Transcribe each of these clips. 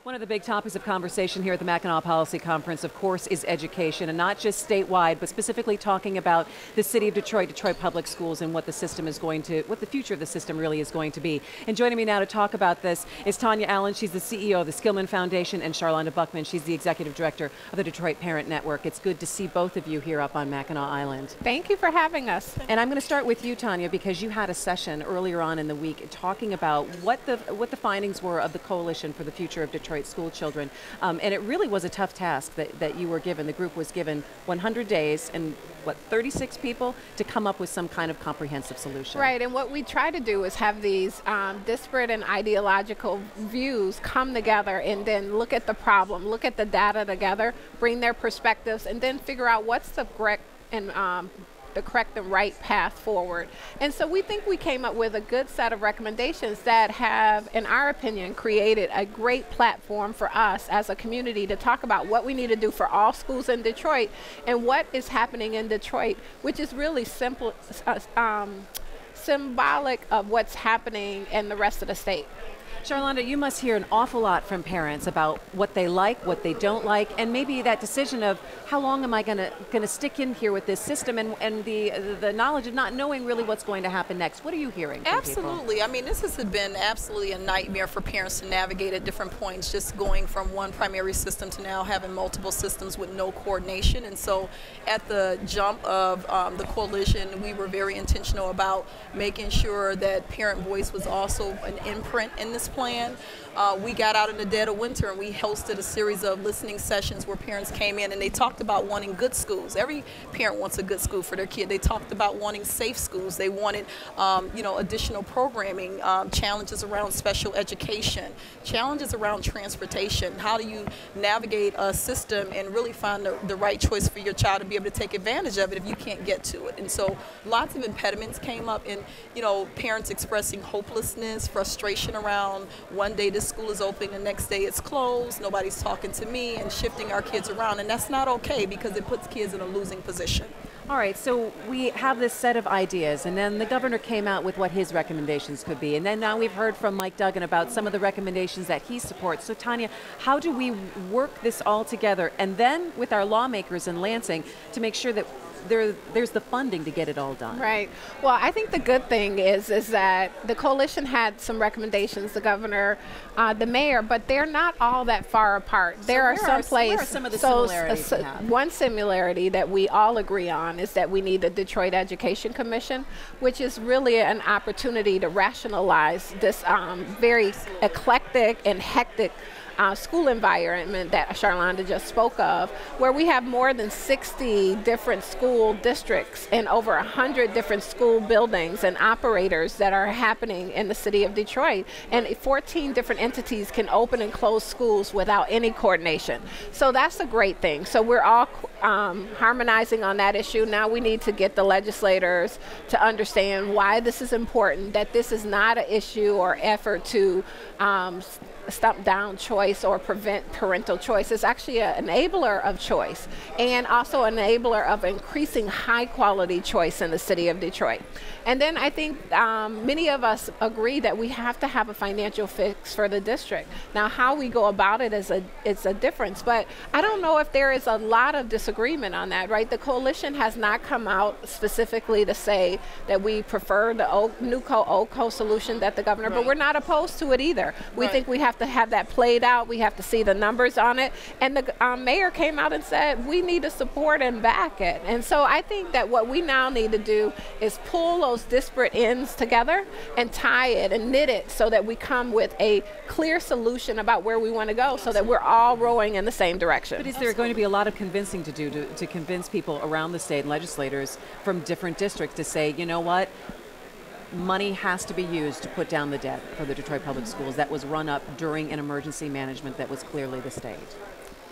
One of the big topics of conversation here at the Mackinac Policy Conference, of course, is education, and not just statewide, but specifically talking about the city of Detroit, Detroit Public Schools, and what the system is going to, what the future of the system really is going to be. And joining me now to talk about this is Tonya Allen. She's the CEO of the Skillman Foundation, and Sharlonda Buckman. She's the executive director of the Detroit Parent Network. It's good to see both of you here up on Mackinac Island. Thank you for having us. And I'm going to start with you, Tonya, because you had a session earlier on in the week talking about what the findings were of the Coalition for the Future of Detroit School Children. And it really was a tough task that you were given. The group was given 100 days and 36 people to come up with some kind of comprehensive solution. Right, and what we try to do is have these disparate and ideological views come together and then look at the problem, look at the data together, bring their perspectives, and then figure out what's the correct and right path forward. And so we think we came up with a good set of recommendations that have, in our opinion, created a great platform for us as a community to talk about what we need to do for all schools in Detroit and what is happening in Detroit, which is really simple, symbolic of what's happening in the rest of the state. Sharlonda, you must hear an awful lot from parents about what they like, what they don't like, and maybe that decision of how long am I going to stick in here with this system, and the knowledge of not knowing really what's going to happen next. What are you hearing from Absolutely. people? I mean, this has been absolutely a nightmare for parents to navigate at different points, just going from one primary system to now having multiple systems with no coordination. And so at the jump of the coalition, we were very intentional about making sure that parent voice was also an imprint in this plan. We got out in the dead of winter and we hosted a series of listening sessions where parents came in and they talked about wanting good schools. Every parent wants a good school for their kid. They talked about wanting safe schools. They wanted, additional programming, challenges around special education, challenges around transportation. How do you navigate a system and really find the right choice for your child to be able to take advantage of it if you can't get to it? And so lots of impediments came up, and parents expressing hopelessness, frustration around one day this school is open, the next day it's closed, nobody's talking to me, and shifting our kids around. And that's not okay because it puts kids in a losing position. All right, so we have this set of ideas, and then the governor came out with what his recommendations could be. And then now we've heard from Mike Duggan about some of the recommendations that he supports. So Tonya, how do we work this all together, and then with our lawmakers in Lansing to make sure that there's the funding to get it all done? Right. Well, I think the good thing is that the coalition had some recommendations, the governor, the mayor, but they're not all that far apart. So there are some places. Where are some of the similarities? One similarity that we all agree on is that we need a Detroit Education Commission, which is really an opportunity to rationalize this very eclectic and hectic school environment that Sharlonda just spoke of, where we have more than 60 different school districts and over 100 different school buildings and operators that are happening in the city of Detroit. And 14 different entities can open and close schools without any coordination. So that's a great thing. So we're all harmonizing on that issue. Now we need to get the legislators to understand why this is important, that this is not an issue or effort to stump down choice or prevent parental choice. It's actually an enabler of choice, and also an enabler of increasing high quality choice in the city of Detroit. And then I think many of us agree that we have to have a financial fix for the district. Now how we go about it is a difference, but I don't know if there is a lot of disagreement on that, right? The coalition has not come out specifically to say that we prefer the NUCO-OCO solution that the governor, but we're not opposed to it either. We think we have to have that played out. We have to see the numbers on it. And the mayor came out and said we need to support and back it. And so I think that what we now need to do is pull those disparate ends together and tie it and knit it so that we come with a clear solution about where we want to go, so that we're all rowing in the same direction. But is there going to be a lot of convincing to do to convince people around the state, legislators from different districts, to say, you know what? Money has to be used to put down the debt for the Detroit Public Schools that was run up during an emergency management that was clearly the state?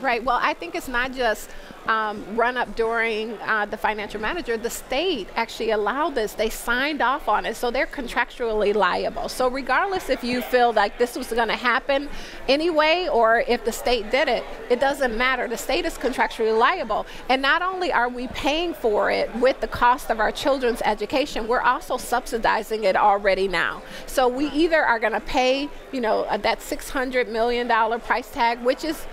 Right. Well, I think it's not just run up during the financial manager. The state actually allowed this. They signed off on it, so they're contractually liable. So regardless if you feel like this was going to happen anyway, or if the state did it, it doesn't matter. The state is contractually liable. And not only are we paying for it with the cost of our children's education, we're also subsidizing it already now. So we either are going to pay, you know, that $600 million price tag, which is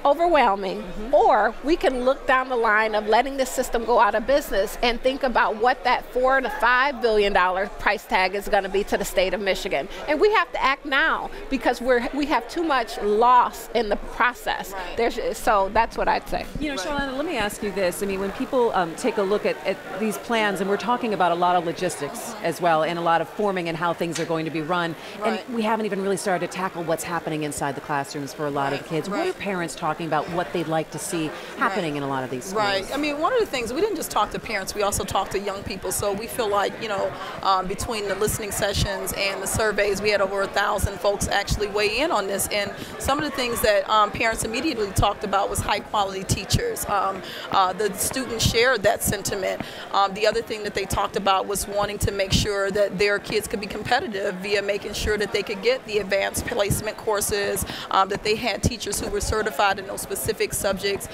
overwhelming, or we can look down the line of letting the system go out of business and think about what that $4 to $5 billion price tag is going to be to the state of Michigan. And we have to act now because we have too much loss in the process. Right. So that's what I'd say. You know, Sharlonda, let me ask you this. I mean, when people take a look at these plans, and we're talking about a lot of logistics as well, and a lot of forming and how things are going to be run, and we haven't even really started to tackle what's happening inside the classrooms for a lot of the kids. What are parents talking about what they'd like to see happening in a lot of these schools? Right. I mean, one of the things, we didn't just talk to parents, we also talked to young people. So we feel like, you know, between the listening sessions and the surveys, we had over 1,000 folks actually weigh in on this. And some of the things that parents immediately talked about was high quality teachers. The students shared that sentiment. The other thing that they talked about was wanting to make sure that their kids could be competitive via making sure that they could get the advanced placement courses, that they had teachers who were certified in those specific subjects.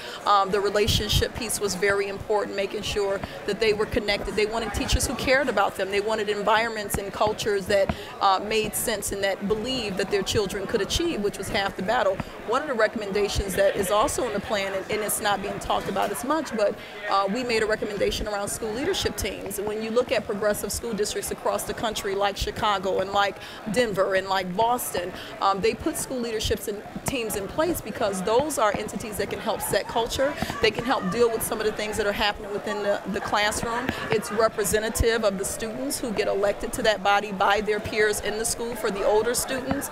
The relationship piece was very important, making sure that they were connected. They wanted teachers who cared about them. They wanted environments and cultures that made sense and that believed that their children could achieve, which was half the battle. One of the recommendations that is also in the plan, and it's not being talked about as much, but we made a recommendation around school leadership teams. When you look at progressive school districts across the country, like Chicago and like Denver and like Boston, they put school leadership teams in place because those are entities that can help set culture. They can help deal with some of the things that are happening within the classroom. It's representative of the students who get elected to that body by their peers in the school. For the older students,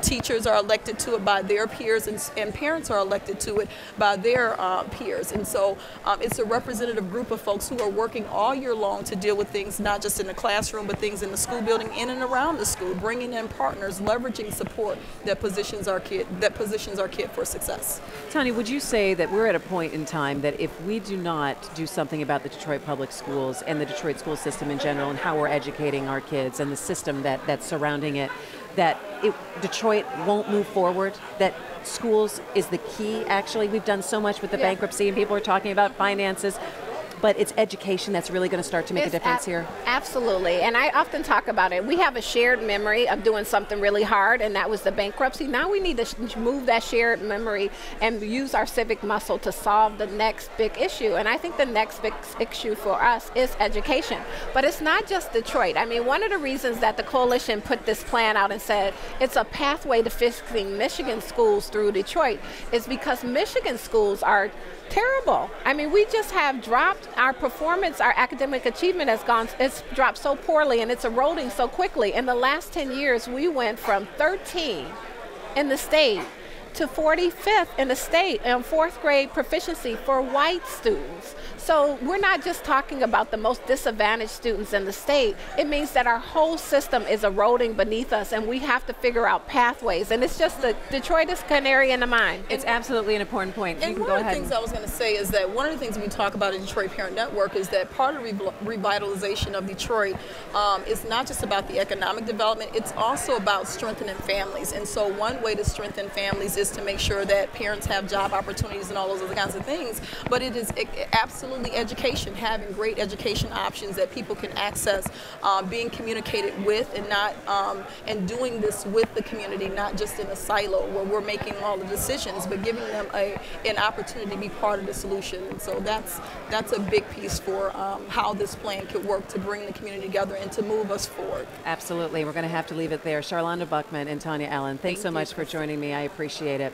teachers are elected to it by their peers, and parents are elected to it by their peers. And so it's a representative group of folks who are working all year long to deal with things not just in the classroom, but things in the school building, in and around the school, bringing in partners, leveraging support that positions our kid for success. Tonya, would you say that we're at a point in time that if we do not do something about the Detroit public schools and the Detroit school system in general and how we're educating our kids and the system that's surrounding it, that Detroit won't move forward, that schools is the key, actually? We've done so much with the bankruptcy, and people are talking about finances, but it's education that's really going to start to make a difference here. Absolutely, and I often talk about it. We have a shared memory of doing something really hard, and that was the bankruptcy. Now we need to move that shared memory and use our civic muscle to solve the next big issue. And I think the next big issue for us is education. But it's not just Detroit. I mean, one of the reasons that the coalition put this plan out and said it's a pathway to fixing Michigan schools through Detroit is because Michigan schools are terrible. I mean, we just have dropped our performance, our academic achievement it's dropped so poorly, and it's eroding so quickly. In the last 10 years, we went from 13 in the state to 45th in the state in fourth grade proficiency for white students. So we're not just talking about the most disadvantaged students in the state. It means that our whole system is eroding beneath us, and we have to figure out pathways. And it's just the Detroit is canary in the mine. It's absolutely an important point. And one of the things I was going to say is that one of the things we talk about in Detroit Parent Network is that part of revitalization of Detroit is not just about the economic development, it's also about strengthening families. And so one way to strengthen families is to make sure that parents have job opportunities and all those other kinds of things. But it is absolutely education, having great education options that people can access, being communicated with, and not and doing this with the community, not just in a silo where we're making all the decisions, but giving them an opportunity to be part of the solution. And so that's a big piece for how this plan could work to bring the community together and to move us forward. Absolutely. We're going to have to leave it there. Sharlonda Buckman and Tonya Allen, thanks so much for joining me. I appreciate it.